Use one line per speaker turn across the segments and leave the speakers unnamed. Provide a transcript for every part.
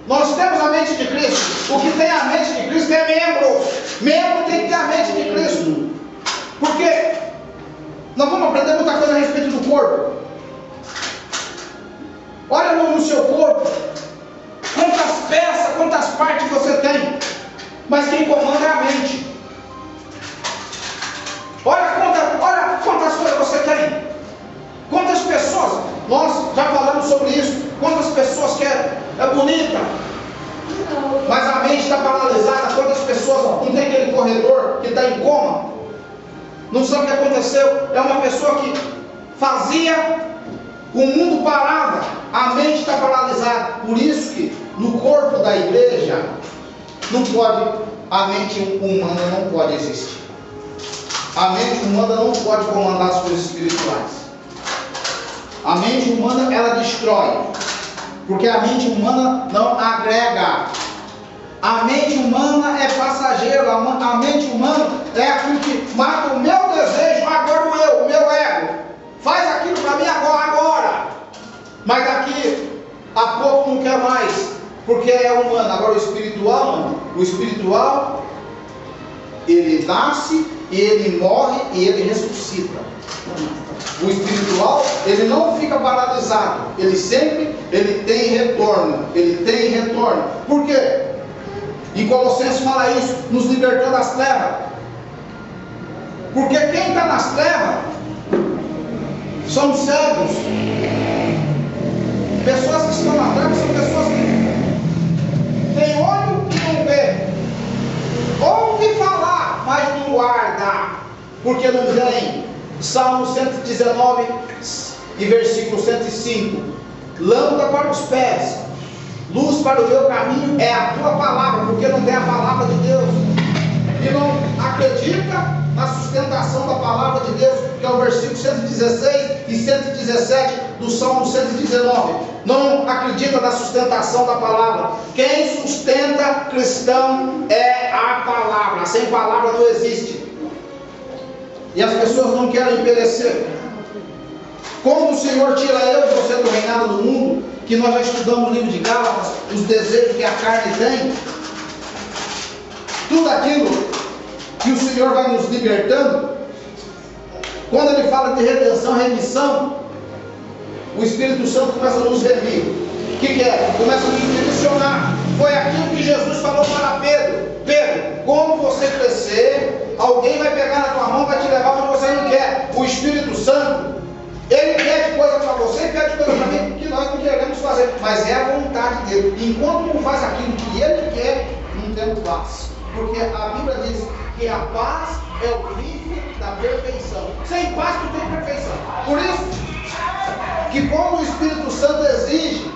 Nós temos a mente de Cristo. O que tem a mente de Cristo é membro. Membro tem que ter a mente de Cristo. Porque nós vamos aprender muita coisa a respeito do corpo. Olha no seu corpo, quantas peças, quantas partes você tem. Mas quem comanda é a mente. Olha quantas coisas você tem. Quantas pessoas, nós já falamos sobre isso. Quantas pessoas que é bonita, mas a mente está paralisada. Quantas pessoas não tem aquele corredor que está em coma, não sabe o que aconteceu. É uma pessoa que fazia o mundo parado, a mente está paralisada. Por isso que no corpo da igreja não pode, a mente humana não pode existir. A mente humana não pode comandar as coisas espirituais. A mente humana, ela destrói, porque a mente humana não agrega. A mente humana é passageira. A mente humana é aquilo que mata o meu desejo, agora o meu ego. Faz aquilo para mim agora. Mas daqui a pouco não quer mais, porque é humano. Agora o espiritual não. O espiritual, ele nasce, ele morre e ele ressuscita. O espiritual, ele não fica paralisado. Ele sempre, ele tem retorno. Ele tem retorno. Por quê? Em Colossenses fala isso, nos libertou das trevas. Porque quem está nas trevas são cegos. Pessoas que estão nas trevas são pessoas que têm olho e não vê, ouve falar, mas não guarda, porque não tem. Salmo 119 e versículo 105: lâmpada para os pés, luz para o meu caminho é a tua palavra. Porque não tem a palavra de Deus e não acredita na sustentação da palavra de Deus, que é o versículo 116 e 117 do Salmo 119. Não acredita na sustentação da palavra. Quem sustenta cristão é a palavra. Sem palavra não existe. E as pessoas não querem perecer. Como o Senhor tira eu e você do reinado do mundo, que nós já estudamos no livro de Gálatas, os desejos que a carne tem, tudo aquilo que o Senhor vai nos libertando. Quando Ele fala de redenção, remissão, o Espírito Santo começa a nos remir. O que é? Começa a nos direcionar. Foi aquilo que Jesus falou para Pedro: Pedro, como você crescer, alguém vai pegar na tua mão, vai te levar onde você não quer. O Espírito Santo, ele pede coisa para você e pede coisa para mim que nós não queremos fazer, mas é a vontade dele. Enquanto não faz aquilo que ele quer, não temos paz. Porque a Bíblia diz que a paz é o princípio da perfeição. Sem paz não tem perfeição. Por isso que como o Espírito Santo exige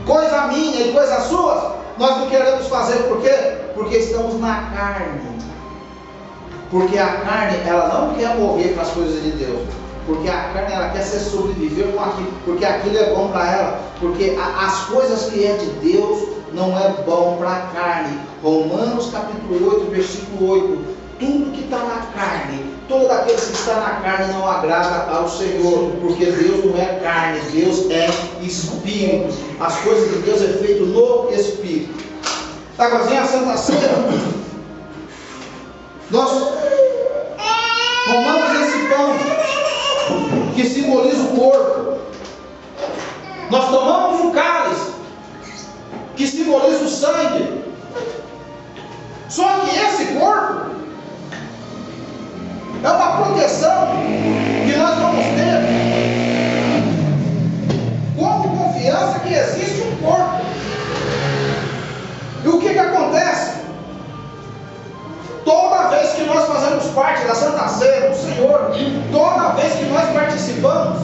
coisa minha e coisa sua, nós não queremos fazer. Por quê? Porque estamos na carne. Porque a carne, ela não quer morrer para as coisas de Deus. Porque a carne, ela quer se sobreviver com aquilo. Porque aquilo é bom para ela. Porque as coisas que é de Deus não é bom para a carne. Romanos capítulo 8, versículo 8. Tudo que está na carne, todo aquele que está na carne não agrada ao Senhor. Porque Deus não é carne, Deus é Espírito. As coisas de Deus é feito no Espírito. Taguazinha, a Santa Ceia, nós tomamos esse pão que simboliza o corpo. Nós tomamos o cálice que simboliza o sangue. Só que esse corpo é uma proteção que nós vamos ter com confiança que existe um corpo. E o que acontece? Toda vez que nós fazemos parte da Santa Ceia do Senhor, toda vez que nós participamos,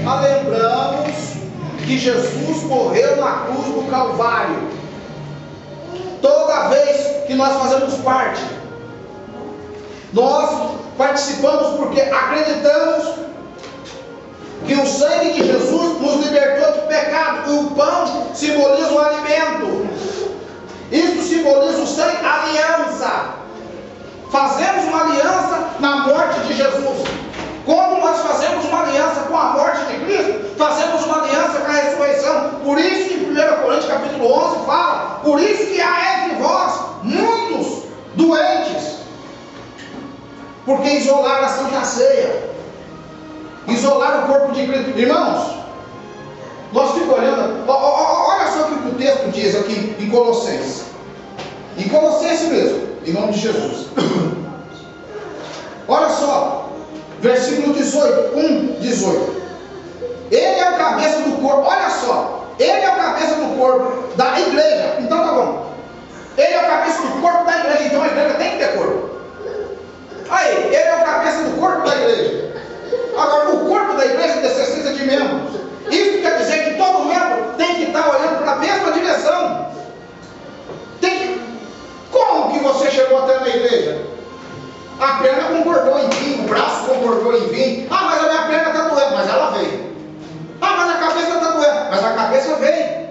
nós lembramos que Jesus morreu na cruz do Calvário. Toda vez que nós fazemos parte, nós participamos porque acreditamos que o sangue de Jesus nos libertou do pecado. E o pão simboliza o alimento. Isso simboliza o sangue, aliança. Fazemos uma aliança na morte de Jesus. Como nós fazemos uma aliança com a morte de Cristo, fazemos uma aliança com a ressurreição. de Cristo. Irmãos, nós ficamos olhando, olha só o que o texto diz aqui em Colossenses. Em Colossenses mesmo, em nome de Jesus. Olha só, versículo 18, 18. Ele é o cabeça do corpo, olha só, ele é o cabeça do corpo da igreja. Então tá bom. Ele é o cabeça do corpo da igreja, então a igreja tem que ter corpo. Aí, ele é o cabeça do corpo da igreja. Agora, o corpo da igreja necessita de membros. Isso quer dizer que todo membro tem que estar olhando para a mesma direção. Como que você chegou até na igreja? A perna concordou em vir, o braço concordou em vir. Ah, mas a minha perna está doendo, mas ela veio. Ah, mas a cabeça está doendo, mas a cabeça veio.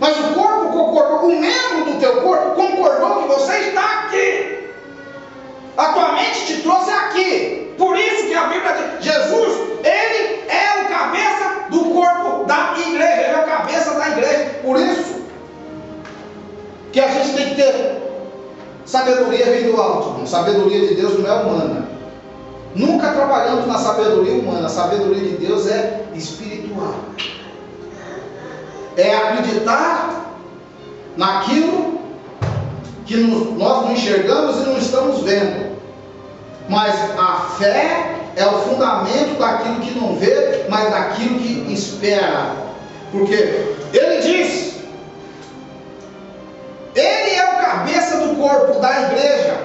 Mas o corpo concordou, o membro do teu corpo concordou que você está aqui. A tua mente te trouxe aqui. Por isso que a Bíblia diz, Jesus, ele é o cabeça do corpo da igreja, ele é o cabeça da igreja. Por isso que a gente tem que ter sabedoria vem do alto. A sabedoria de Deus não é humana. Nunca trabalhamos na sabedoria humana. A sabedoria de Deus é espiritual. É acreditar naquilo que nós não enxergamos e não estamos vendo. Mas a fé é o fundamento daquilo que não vê, mas daquilo que espera. Porque ele diz, ele é o cabeça do corpo da igreja.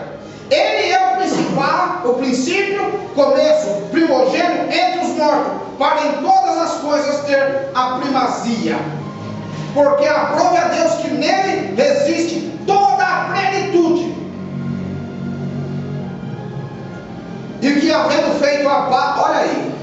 Ele é o principal, o princípio, começo, primogênito entre os mortos, para em todas as coisas ter a primazia. Porque aprove a Deus que nele resiste toda a plenitude. E que havendo feito a paz, olha aí,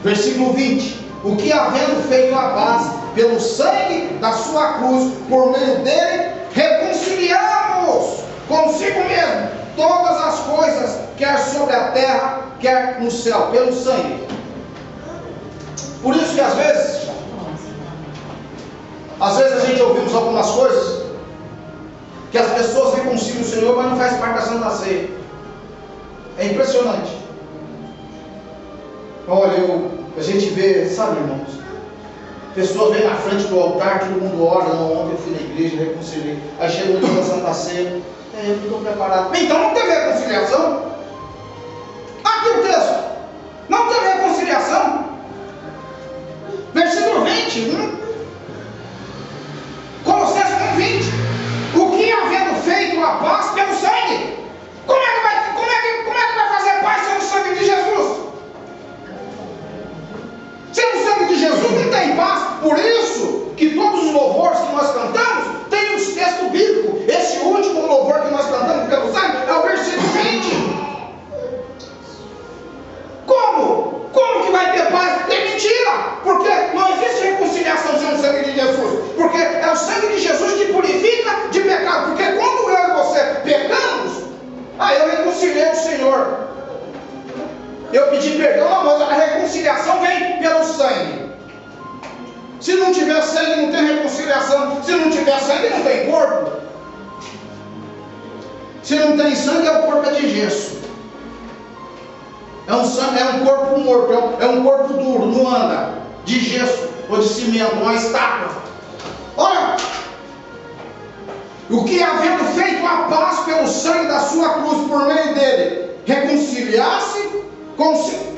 versículo 20: o que havendo feito a paz pelo sangue da sua cruz, por meio dele, reconciliamos consigo mesmo todas as coisas, quer sobre a terra, quer no céu, pelo sangue. Por isso que às vezes a gente ouvimos algumas coisas, que as pessoas reconciliam o Senhor, mas não faz parte da Santa Ceia. É impressionante. Olha, a gente vê, sabe, irmãos, pessoas vêm na frente do altar, todo mundo ora. Não, ontem eu fui na igreja, reconciliei. Aí chega o dia da Santa Ceia, eu não estou preparado. Então não teve reconciliação. Aqui o texto, não teve reconciliação. Versículo 20, Colossenses 1:20. O que havendo feito a paz pelo sangue? Como é que vai fazer paz sem o sangue de Jesus? Sem o sangue de Jesus não tem paz. Por isso que todos os louvores que nós cantamos tem um texto bíblico. Esse último louvor que nós cantamos pelo sangue é o versículo 20. Como que vai ter paz? É mentira! Porque não existe reconciliação sem o sangue de Jesus. Porque é o sangue de Jesus que purifica de pecado. Porque quando eu e você pecamos, aí eu reconciliei o Senhor. Eu pedi perdão, não, mas a reconciliação vem pelo sangue. Se não tiver sangue, não tem reconciliação. Se não tiver sangue, não tem corpo. Se não tem sangue, o corpo é de gesso. É um corpo morto, é um corpo duro, não anda, de gesso ou de cimento, uma estátua. Olha, o que havendo feito a paz pelo sangue da sua cruz, por meio dele, reconciliar-se consigo.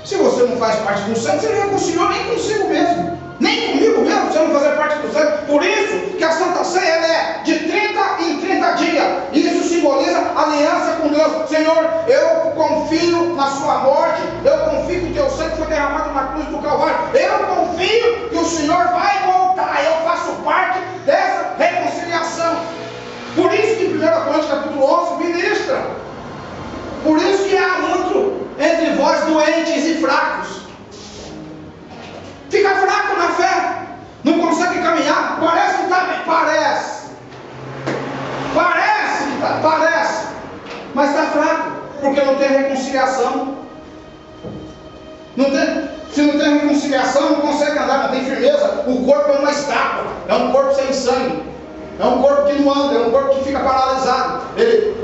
Se você não faz parte do sangue, você não reconciliou nem consigo mesmo, nem comigo mesmo, você não fazer parte do sangue. Por isso que a Santa Ceia é de 30 em 30 dias. Isso simboliza aliança com Deus. Senhor, eu confio na sua morte, eu confio que o teu sangue foi derramado na cruz do Calvário, eu confio que o Senhor vai voltar, eu faço parte dessa reconciliação. Por isso que 1 Coríntios capítulo 11 ministra. Por isso que há muito entre vós doentes e fracos. Fica fraco na fé, não consegue caminhar, parece que está bem, parece, mas está fraco, porque não tem reconciliação. Se não tem reconciliação, não consegue andar, não tem firmeza. O corpo é uma estátua, é um corpo sem sangue, é um corpo que não anda, é um corpo que fica paralisado. Ele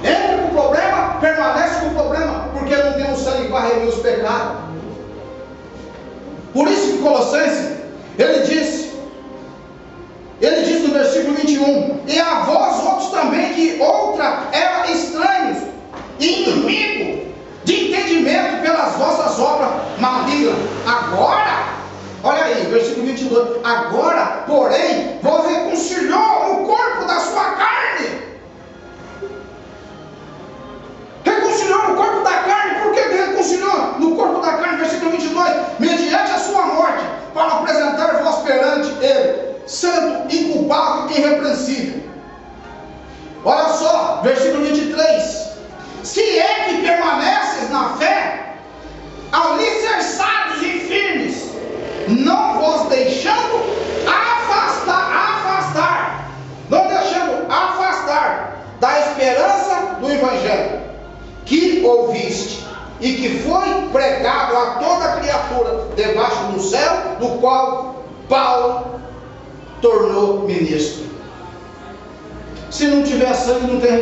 entra com o problema, permanece com o problema, porque não tem um sangue para remir os pecados. Por isso que Colossenses, ele diz no versículo 21, e a vós outros também, que outra eram estranhos e inimigos de entendimento pelas vossas obras malignas. Agora, olha aí, versículo 22, agora, porém, vos reconciliou o corpo da sua carne. Reconciliou no corpo da carne. Por que reconciliou no corpo da carne? Versículo 22, mediante a sua morte, para apresentar-vos perante ele, santo, inculpável e irrepreensível. Olha só, versículo 23, se é que permaneces na fé, alicerçados e firmes, não vos deixando afastar da esperança do Evangelho que ouviste e que foi pregado a toda criatura debaixo do céu, do qual Paulo tornou ministro. Se não tiver sangue, não tem